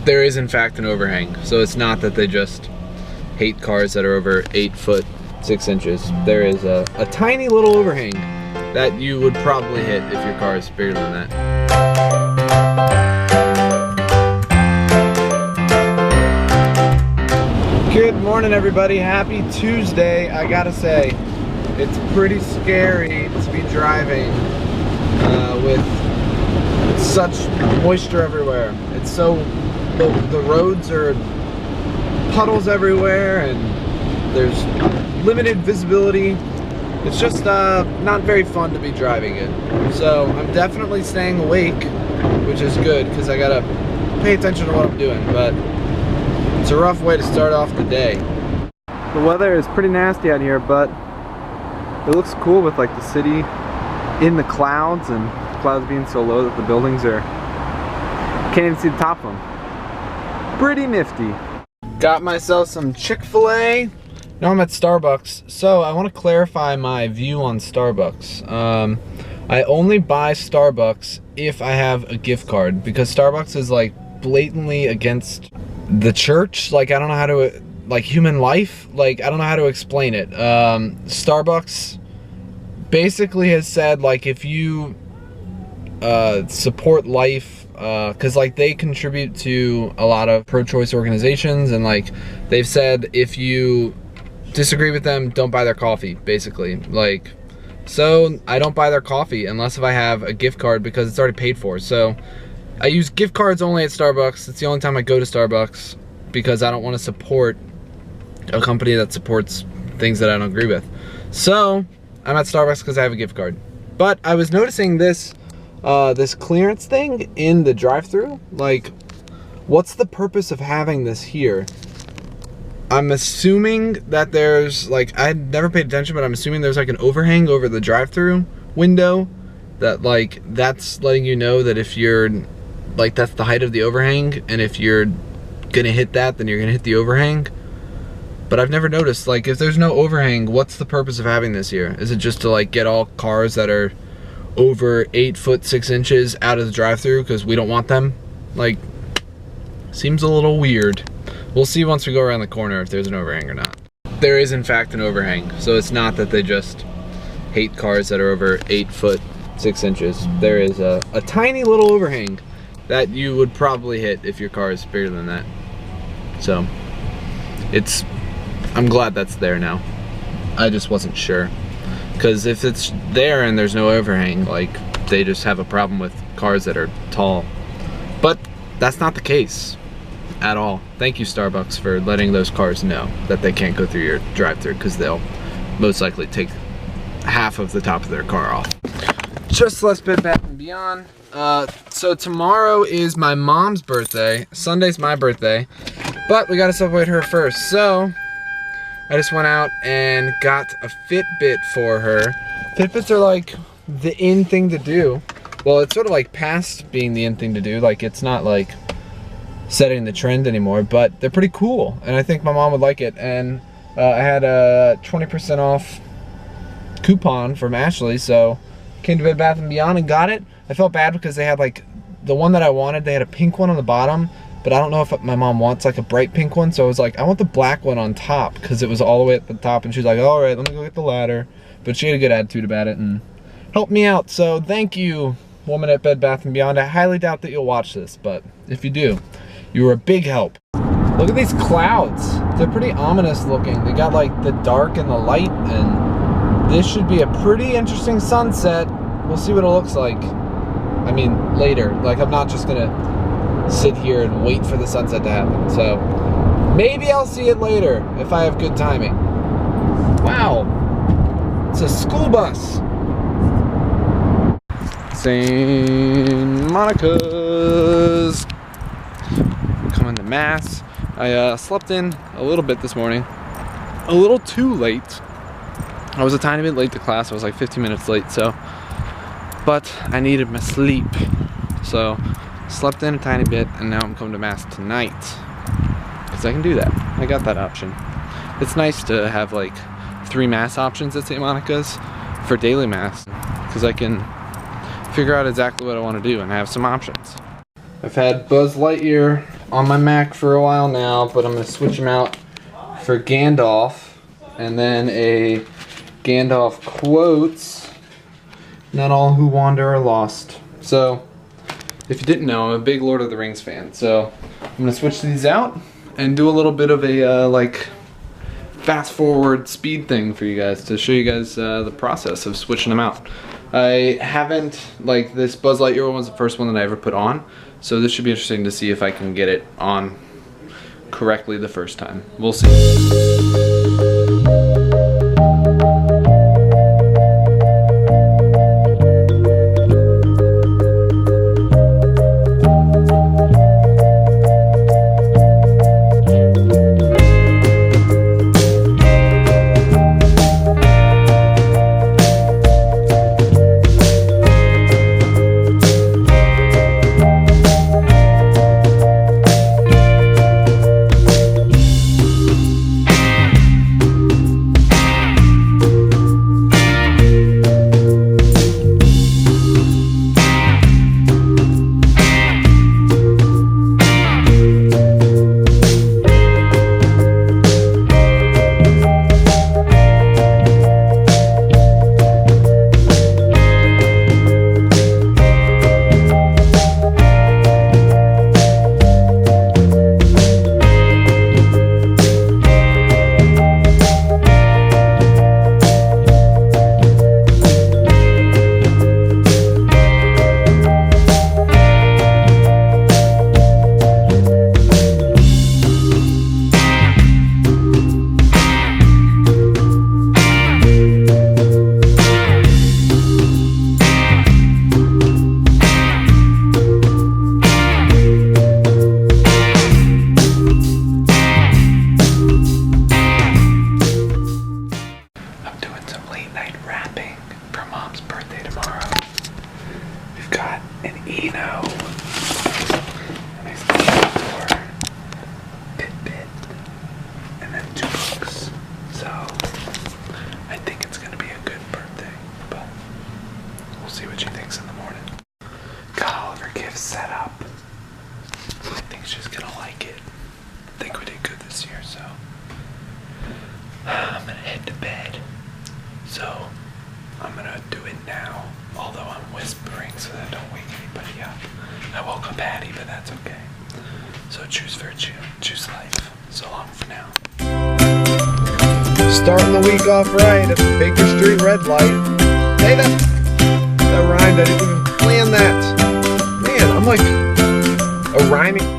There is in fact an overhang, so it's not that they just hate cars that are over 8 foot 6 inches. There is a tiny little overhang that you would probably hit if your car is bigger than that. Good morning everybody, happy Tuesday. I gotta say, it's pretty scary to be driving with such moisture everywhere. It's so, the roads are puddles everywhere and there's limited visibility. It's just not very fun to be driving in. So I'm definitely staying awake, which is good because I gotta pay attention to what I'm doing, but it's a rough way to start off the day. The weather is pretty nasty out here, but it looks cool with like the city in the clouds and clouds being so low that the buildings are, can't even see the top of them. Pretty nifty. Got myself some Chick-fil-A. Now I'm at Starbucks, so I want to clarify my view on Starbucks. I only buy Starbucks if I have a gift card, because Starbucks is like blatantly against the church. Like, I don't know how to, like, human life, like, I don't know how to explain it. Starbucks basically has said, like, if you support life, because like they contribute to a lot of pro-choice organizations, and like they've said if you disagree with them, don't buy their coffee, basically. Like, so I don't buy their coffee unless if I have a gift card, because it's already paid for. So I use gift cards only at Starbucks. It's the only time I go to Starbucks, because I don't want to support a company that supports things that I don't agree with. So I'm at Starbucks because I have a gift card. But I was noticing this this clearance thing in the drive-thru. Like, what's the purpose of having this here? I'm assuming that there's, like, I never paid attention, but I'm assuming there's like an overhang over the drive-thru window that, like, that's letting you know that if you're, like, that's the height of the overhang, and if you're gonna hit that, then you're gonna hit the overhang. But I've never noticed, like, if there's no overhang, what's the purpose of having this here? Is it just to, like, get all cars that are over 8 foot 6 inches out of the drive-thru because we don't want them? Like, seems a little weird. We'll see once we go around the corner if there's an overhang or not. There is in fact an overhang, so it's not that they just hate cars that are over 8 foot 6 inches. There is a tiny little overhang that you would probably hit if your car is bigger than that. So it's, I'm glad that's there now. I just wasn't sure, because if it's there and there's no overhang, like, they just have a problem with cars that are tall. But that's not the case at all. Thank you, Starbucks, for letting those cars know that they can't go through your drive-thru, because they'll most likely take half of the top of their car off. Just less Bed Bath & Beyond. So tomorrow is my mom's birthday. Sunday's my birthday, but we gotta celebrate her first. So I just went out and got a Fitbit for her. Fitbits are like the in thing to do. Well, it's sort of like past being the in thing to do. Like, it's not like setting the trend anymore, but they're pretty cool, and I think my mom would like it. And I had a 20% off coupon from Ashley, so came to Bed Bath & Beyond and got it. I felt bad because they had, like, the one that I wanted, they had a pink one on the bottom, but I don't know if my mom wants like a bright pink one, so I was like, I want the black one on top, because it was all the way at the top, and she was like, all right, let me go get the ladder. But she had a good attitude about it and helped me out, so thank you, woman at Bed Bath & Beyond. I highly doubt that you'll watch this, but if you do, you were a big help. Look at these clouds. They're pretty ominous looking. They got like the dark and the light, and this should be a pretty interesting sunset. We'll see what it looks like. I mean, later. Like, I'm not just gonna sit here and wait for the sunset to happen. So maybe I'll see it later if I have good timing. Wow, it's a school bus. St. Monica's. Coming to Mass. I slept in a little bit this morning. A little too late. I was a tiny bit late to class. I was like 15 minutes late, so. But I needed my sleep. So slept in a tiny bit, and now I'm coming to Mass tonight, because I can do that. I got that option. It's nice to have like 3 Mass options at St. Monica's for daily Mass, because I can figure out exactly what I want to do and have some options. I've had Buzz Lightyear on my Mac for a while now, but I'm gonna switch them out for Gandalf, and then a Gandalf quotes, "Not all who wander are lost." So, if you didn't know, I'm a big Lord of the Rings fan. So, I'm gonna switch these out and do a little bit of a like fast forward speed thing for you guys to show you guys the process of switching them out. I haven't, like, this Buzz Lightyear one was the first one that I ever put on, so this should be interesting to see if I can get it on correctly the first time. We'll see. Set up. I think she's gonna like it. I think we did good this year, so I'm gonna head to bed. So I'm gonna do it now, although I'm whispering so that I don't wake anybody up. I woke up Hattie, but that's okay. So choose virtue, choose life. So long for now. Starting the week off right at Baker Street Red Light. Hey, that rhymed. I didn't even plan that. Man, I'm like a rhyming